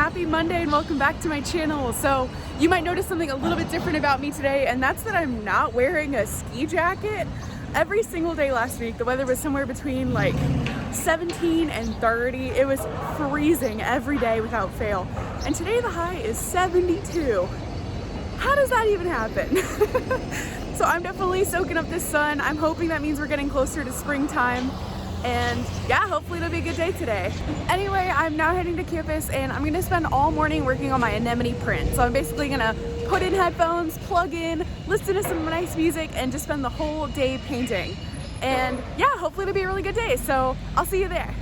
happy Monday and welcome back to my channel. So you might notice something a little bit different about me today, and that's that I'm not wearing a ski jacket. Every single day last week the weather was somewhere between like 17 and 30. It was freezing every day without fail, and today the high is 72. How does that even happen? So I'm definitely soaking up this sun. I'm hoping that means we're getting closer to springtime. And yeah, hopefully it'll be a good day today. Anyway, I'm now heading to campus and I'm gonna spend all morning working on my anemone print. So I'm basically gonna put in headphones, plug in, listen to some nice music, and just spend the whole day painting. And yeah, hopefully it'll be a really good day. So I'll see you there.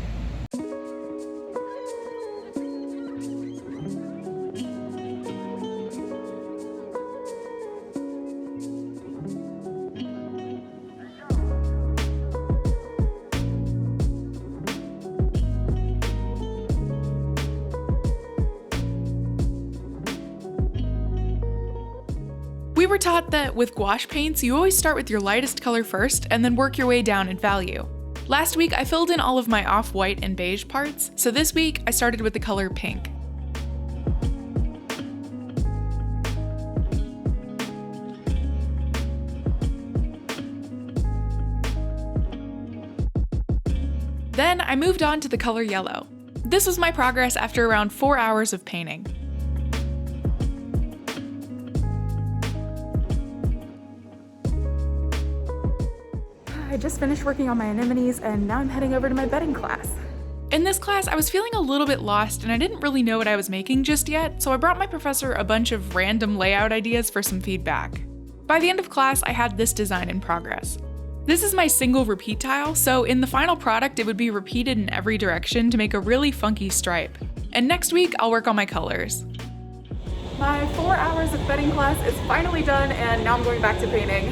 We were taught that with gouache paints, you always start with your lightest color first and then work your way down in value. Last week, I filled in all of my off-white and beige parts, so this week I started with the color pink. Then I moved on to the color yellow. This was my progress after around 4 hours of painting. I just finished working on my anemones and now I'm heading over to my bedding class. In this class, I was feeling a little bit lost and I didn't really know what I was making just yet, so I brought my professor a bunch of random layout ideas for some feedback. By the end of class, I had this design in progress. This is my single repeat tile, so in the final product it would be repeated in every direction to make a really funky stripe. And next week, I'll work on my colors. My 4 hours of bedding class is finally done and now I'm going back to painting.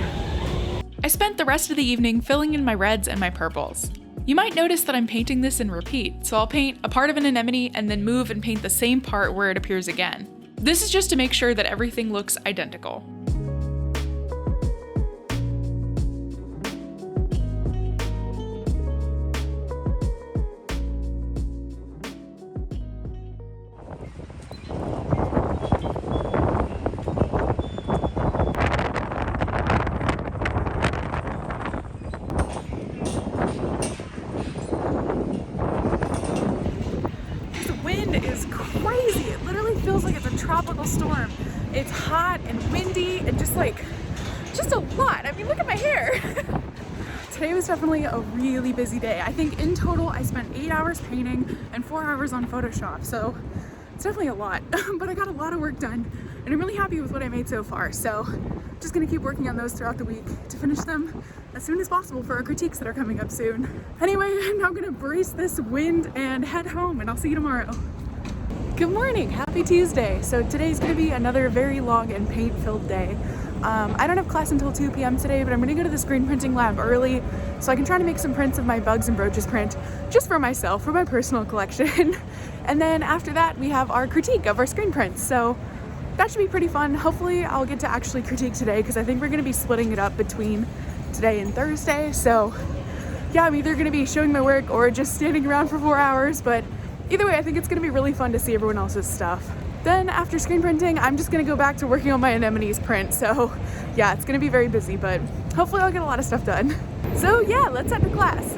I spent the rest of the evening filling in my reds and my purples. You might notice that I'm painting this in repeat, so I'll paint a part of an anemone and then move and paint the same part where it appears again. This is just to make sure that everything looks identical. Is crazy. It literally feels like it's a tropical storm. It's hot and windy and just a lot. I mean, look at my hair. Today was definitely a really busy day. I think in total I spent 8 hours painting and 4 hours on Photoshop, so it's definitely a lot. But I got a lot of work done and I'm really happy with what I made so far. So just gonna keep working on those throughout the week to finish them as soon as possible for our critiques that are coming up soon. Anyway, I'm now gonna brace this wind and head home, and I'll see you tomorrow. Good morning, happy Tuesday. So today's gonna be another very long and paint-filled day. I don't have class until 2 p.m. today, but I'm gonna go to the screen printing lab early so I can try to make some prints of my bugs and brooches print just for myself, for my personal collection. And then after that, we have our critique of our screen prints. So that should be pretty fun. Hopefully I'll get to actually critique today because I think we're gonna be splitting it up between today and Thursday. So yeah, I'm either gonna be showing my work or just standing around for 4 hours, but either way, I think it's gonna be really fun to see everyone else's stuff. Then after screen printing, I'm just gonna go back to working on my anemones print. So yeah, it's gonna be very busy, but hopefully I'll get a lot of stuff done. So yeah, let's head to class.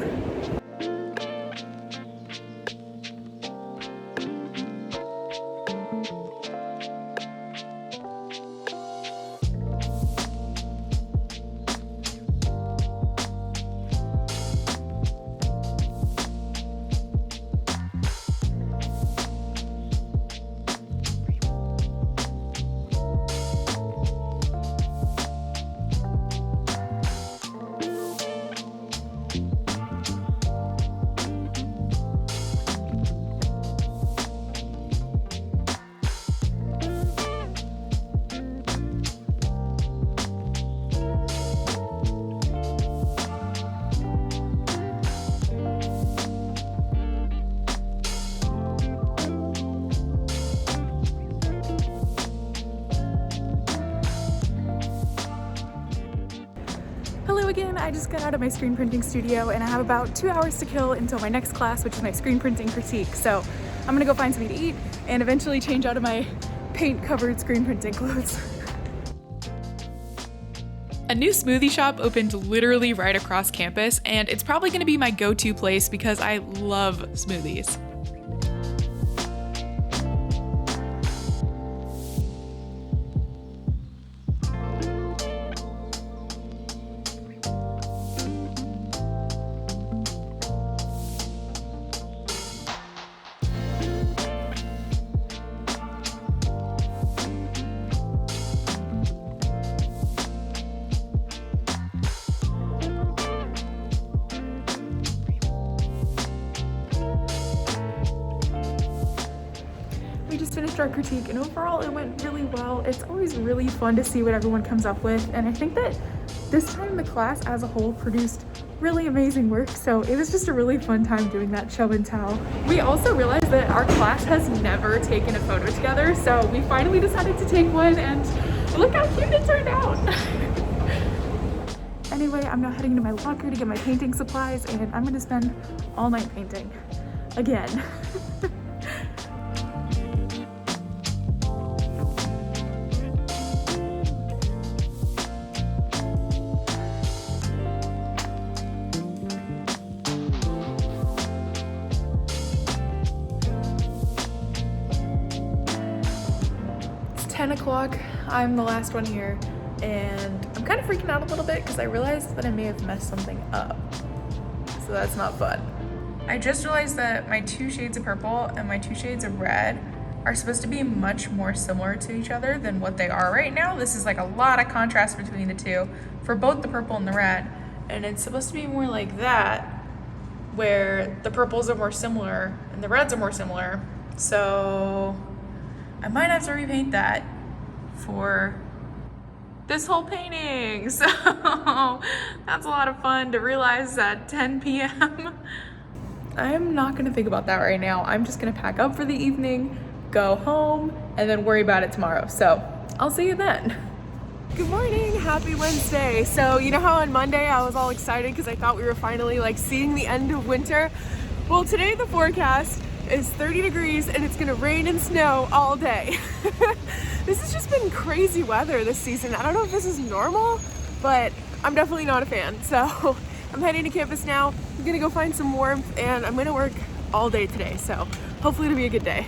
Again, I just got out of my screen printing studio and I have about 2 hours to kill until my next class, which is my screen printing critique. So I'm gonna go find something to eat and eventually change out of my paint-covered screen printing clothes. A new smoothie shop opened literally right across campus, and it's probably going to be my go-to place because I love smoothies. We just finished our critique and overall it went really well. It's always really fun to see what everyone comes up with, and I think that this time the class as a whole produced really amazing work, so it was just a really fun time doing that show and tell. We also realized that our class has never taken a photo together, so we finally decided to take one, and look how cute it turned out. Anyway, I'm now heading to my locker to get my painting supplies, and I'm gonna spend all night painting again. It's 10 o'clock, I'm the last one here, and I'm kind of freaking out a little bit because I realized that I may have messed something up. So that's not fun. I just realized that my 2 shades of purple and my 2 shades of red are supposed to be much more similar to each other than what they are right now. This is like a lot of contrast between the two for both the purple and the red. And it's supposed to be more like that, where the purples are more similar and the reds are more similar. So I might have to repaint that for this whole painting. So that's a lot of fun to realize at 10 p.m. I'm not gonna think about that right now. I'm just gonna pack up for the evening, go home, and then worry about it tomorrow. So I'll see you then. Good morning, happy Wednesday. So you know how on Monday I was all excited because I thought we were finally like seeing the end of winter? Well, today the forecast is 30 degrees and it's gonna rain and snow all day. This has just been crazy weather this season. I don't know if this is normal, but I'm definitely not a fan. So I'm heading to campus now. I'm gonna go find some warmth and I'm gonna work all day today. So hopefully it'll be a good day.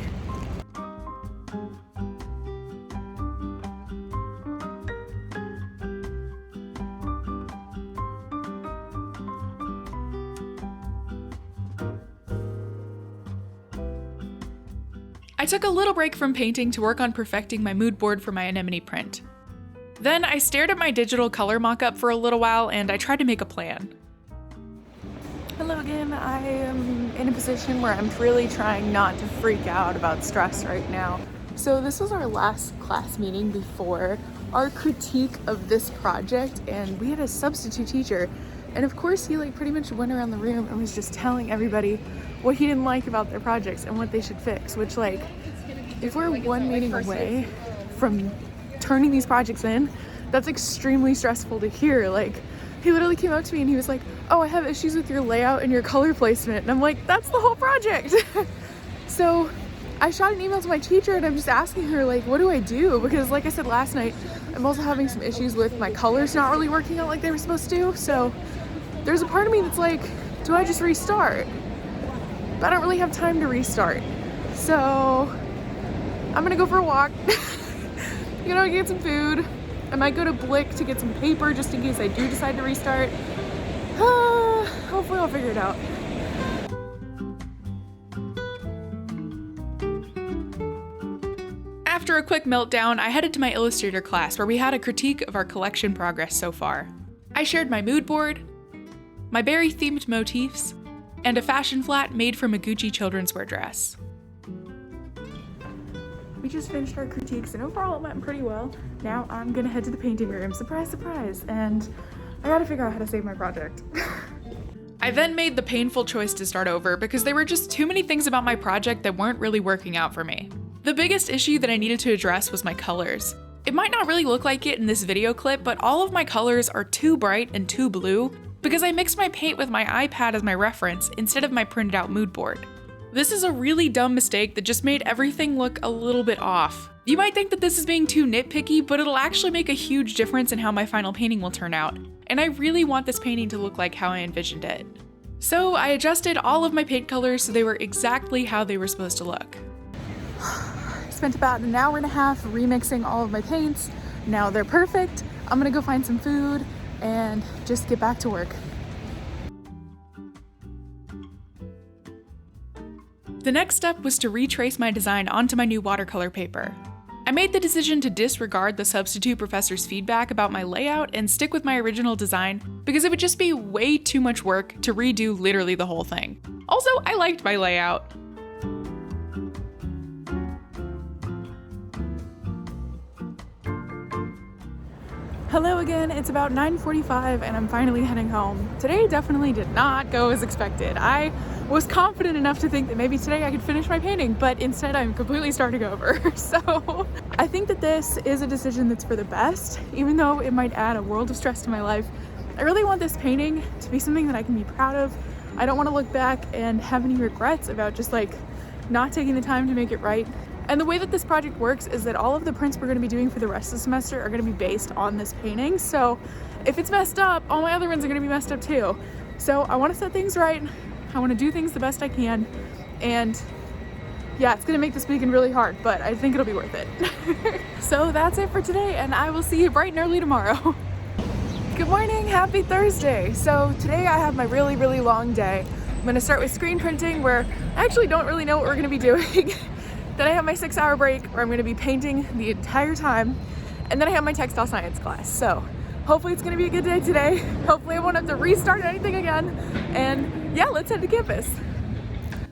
I took a little break from painting to work on perfecting my mood board for my anemone print. Then I stared at my digital color mock-up for a little while and I tried to make a plan. Hello again. I am in a position where I'm really trying not to freak out about stress right now. So this was our last class meeting before our critique of this project, and we had a substitute teacher, and of course he like pretty much went around the room and was just telling everybody what he didn't like about their projects and what they should fix, which like if we're one meeting away from turning these projects in, that's extremely stressful to hear. Like he literally came up to me and he was like, oh, I have issues with your layout and your color placement, and I'm like, that's the whole project. So I shot an email to my teacher and I'm just asking her like, what do I do? Because like I said last night, I'm also having some issues with my colors not really working out like they were supposed to. So there's a part of me that's like, do I just restart? But I don't really have time to restart. So I'm gonna go for a walk. You know, get some food. I might go to Blick to get some paper just in case I do decide to restart. Hopefully I'll figure it out. After a quick meltdown, I headed to my Illustrator class where we had a critique of our collection progress so far. I shared my mood board, my berry-themed motifs, and a fashion flat made from a Gucci children's wear dress. We just finished our critiques and overall it went pretty well. Now I'm gonna head to the painting room, surprise, surprise, and I gotta figure out how to save my project. I then made the painful choice to start over because there were just too many things about my project that weren't really working out for me. The biggest issue that I needed to address was my colors. It might not really look like it in this video clip, but all of my colors are too bright and too blue because I mixed my paint with my iPad as my reference instead of my printed out mood board. This is a really dumb mistake that just made everything look a little bit off. You might think that this is being too nitpicky, but it'll actually make a huge difference in how my final painting will turn out, and I really want this painting to look like how I envisioned it. So I adjusted all of my paint colors so they were exactly how they were supposed to look. I spent about an hour and a half remixing all of my paints. Now they're perfect. I'm gonna go find some food and just get back to work. The next step was to retrace my design onto my new watercolor paper. I made the decision to disregard the substitute professor's feedback about my layout and stick with my original design because it would just be way too much work to redo literally the whole thing. Also, I liked my layout. Hello again, it's about 9:45 and I'm finally heading home. Today definitely did not go as expected. I was confident enough to think that maybe today I could finish my painting, but instead I'm completely starting over. So I think that this is a decision that's for the best, even though it might add a world of stress to my life. I really want this painting to be something that I can be proud of. I don't want to look back and have any regrets about just like not taking the time to make it right. And the way that this project works is that all of the prints we're going to be doing for the rest of the semester are going to be based on this painting. So if it's messed up, all my other ones are going to be messed up too. So I want to set things right. I want to do things the best I can. And yeah, it's going to make this weekend really hard, but I think it'll be worth it. So that's it for today, and I will see you bright and early tomorrow. Good morning, happy Thursday. So today I have my really, really long day. I'm going to start with screen printing, where I actually don't really know what we're going to be doing. Then I have my 6-hour break where I'm going to be painting the entire time. And then I have my textile science class. So hopefully it's going to be a good day today. Hopefully I won't have to restart anything again. And yeah, let's head to campus.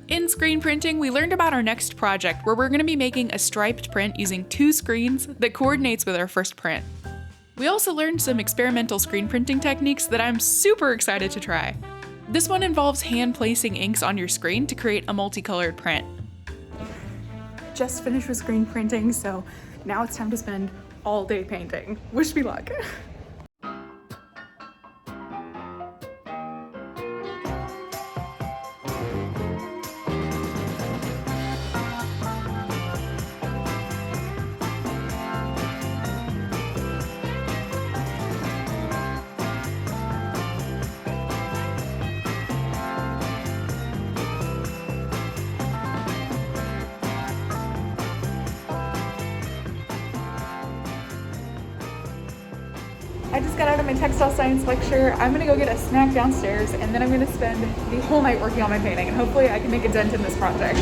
In screen printing, we learned about our next project where we're going to be making a striped print using 2 screens that coordinates with our first print. We also learned some experimental screen printing techniques that I'm super excited to try. This one involves hand placing inks on your screen to create a multicolored print. Just finished with screen printing, so now it's time to spend all day painting. Wish me luck. I just got out of my textile science lecture. I'm gonna go get a snack downstairs, and then I'm gonna spend the whole night working on my painting, and hopefully I can make a dent in this project.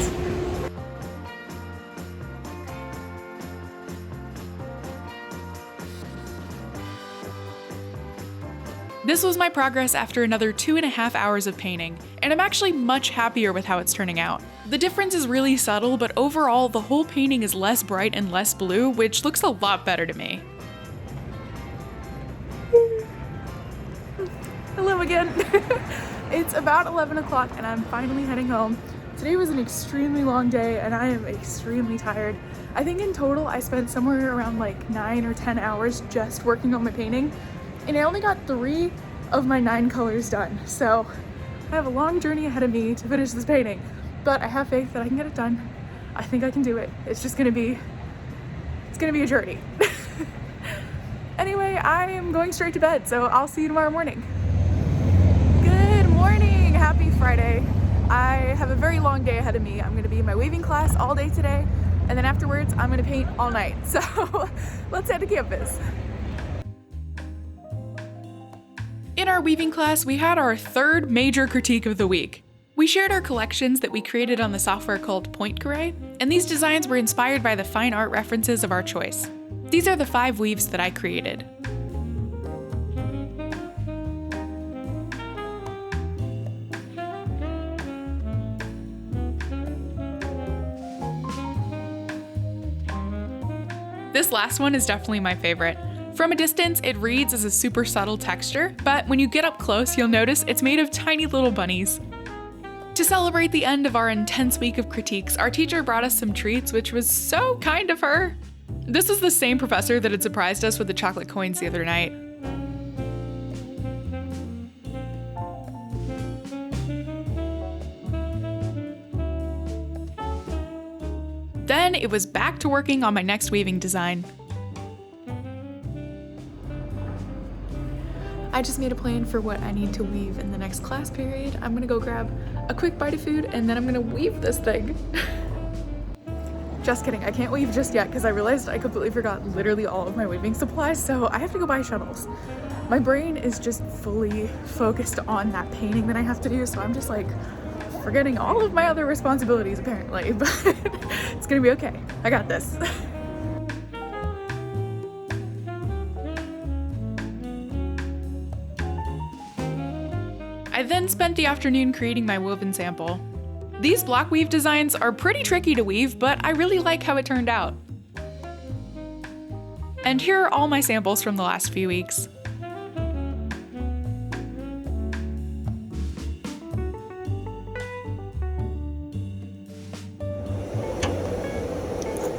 This was my progress after another 2.5 hours of painting, and I'm actually much happier with how it's turning out. The difference is really subtle, but overall the whole painting is less bright and less blue, which looks a lot better to me. Hello again. It's about 11 o'clock and I'm finally heading home. Today was an extremely long day and I am extremely tired. I think in total I spent somewhere around like 9 or 10 hours just working on my painting, and I only got 3 of my 9 colors done. So I have a long journey ahead of me to finish this painting, but I have faith that I can get it done. I think I can do it. It's gonna be a journey. Anyway, I am going straight to bed, so I'll see you tomorrow morning. Good morning, happy Friday. I have a very long day ahead of me. I'm gonna be in my weaving class all day today, and then afterwards I'm gonna paint all night. So let's head to campus. In our weaving class, we had our 3rd major critique of the week. We shared our collections that we created on the software called Pointcaré, and these designs were inspired by the fine art references of our choice. These are the 5 weaves that I created. This last one is definitely my favorite. From a distance, it reads as a super subtle texture, but when you get up close, you'll notice it's made of tiny little bunnies. To celebrate the end of our intense week of critiques, our teacher brought us some treats, which was so kind of her. This was the same professor that had surprised us with the chocolate coins the other night. then it was back to working on my next weaving design. I just made a plan for what I need to weave in the next class period. I'm gonna go grab a quick bite of food and then I'm gonna weave this thing. Just kidding, I can't weave just yet because I realized I completely forgot literally all of my weaving supplies, so I have to go buy shuttles. My brain is just fully focused on that painting that I have to do, so I'm just like forgetting all of my other responsibilities apparently, but it's gonna be okay. I got this. I then spent the afternoon creating my woven sample. These block weave designs are pretty tricky to weave, but I really like how it turned out. And here are all my samples from the last few weeks.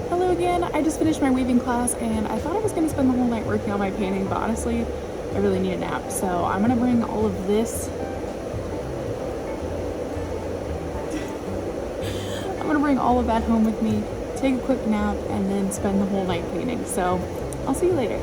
Hello again, I just finished my weaving class and I thought I was going to spend the whole night working on my painting, but honestly, I really need a nap. So I'm going to bring all of this all of that home with me, take a quick nap, and then spend the whole night painting. So I'll see you later.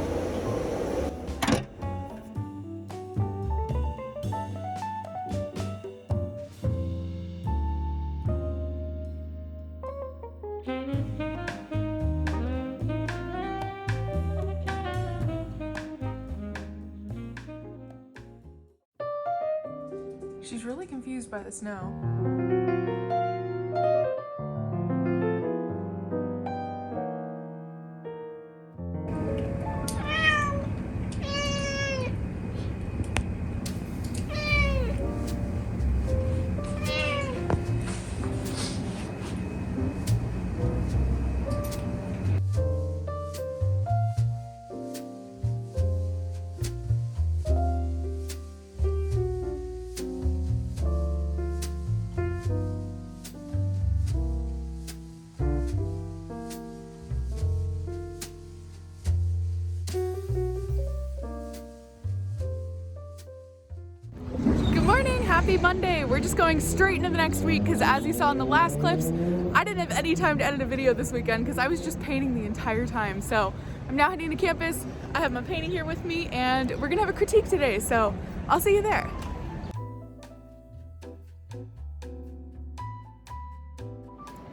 She's really confused by the snow. Happy Monday! We're just going straight into the next week because as you saw in the last clips, I didn't have any time to edit a video this weekend because I was just painting the entire time. So I'm now heading to campus, I have my painting here with me, and we're gonna have a critique today, so I'll see you there.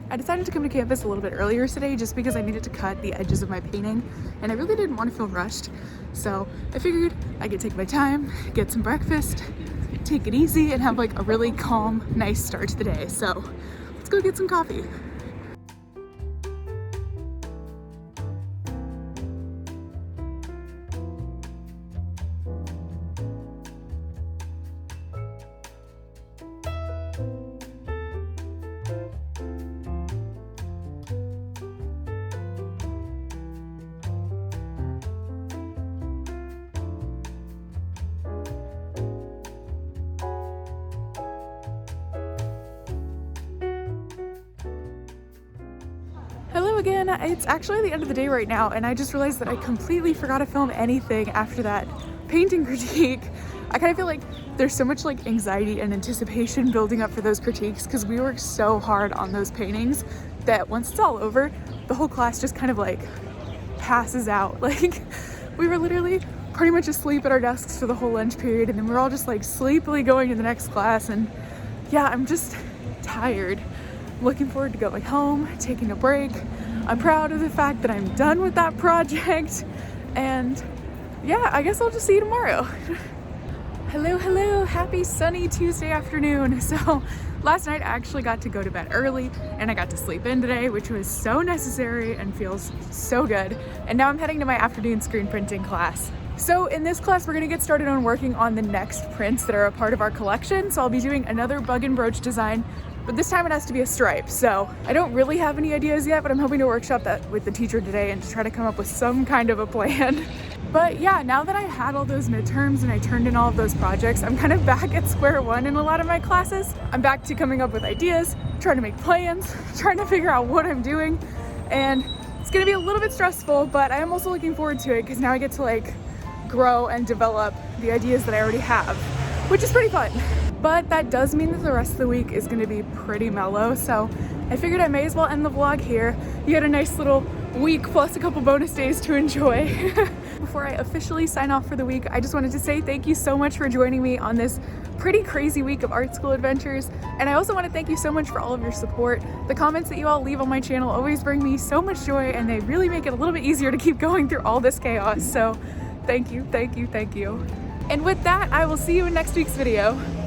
I decided to come to campus a little bit earlier today just because I needed to cut the edges of my painting and I really didn't want to feel rushed. So I figured I could take my time, get some breakfast, take it easy, and have like a really calm, nice start to the day. So let's go get some coffee. Hello again, it's actually the end of the day right now and I just realized that I completely forgot to film anything after that painting critique. I kind of feel like there's so much like anxiety and anticipation building up for those critiques because we worked so hard on those paintings that once it's all over, the whole class just kind of like passes out. Like we were literally pretty much asleep at our desks for the whole lunch period and then we're all just like sleepily going to the next class, and yeah, I'm just tired. Looking forward to going home, taking a break. I'm proud of the fact that I'm done with that project. And yeah, I guess I'll just see you tomorrow. Hello, happy sunny Tuesday afternoon. So last night I actually got to go to bed early and I got to sleep in today, which was so necessary and feels so good. And now I'm heading to my afternoon screen printing class. So in this class, we're gonna get started on working on the next prints that are a part of our collection. So I'll be doing another bug and brooch design, but this time it has to be a stripe. So I don't really have any ideas yet, but I'm hoping to workshop that with the teacher today and to try to come up with some kind of a plan. But yeah, now that I had all those midterms and I turned in all of those projects, I'm kind of back at square one in a lot of my classes. I'm back to coming up with ideas, trying to make plans, trying to figure out what I'm doing. And it's gonna be a little bit stressful, but I am also looking forward to it because now I get to like grow and develop the ideas that I already have, which is pretty fun. but that does mean that the rest of the week is gonna be pretty mellow, so I figured I may as well end the vlog here. You had a nice little week plus a couple bonus days to enjoy. Before I officially sign off for the week, I just wanted to say thank you so much for joining me on this pretty crazy week of art school adventures, and I also want to thank you so much for all of your support. The comments that you all leave on my channel always bring me so much joy, and they really make it a little bit easier to keep going through all this chaos, so thank you, thank you, thank you. And with that, I will see you in next week's video.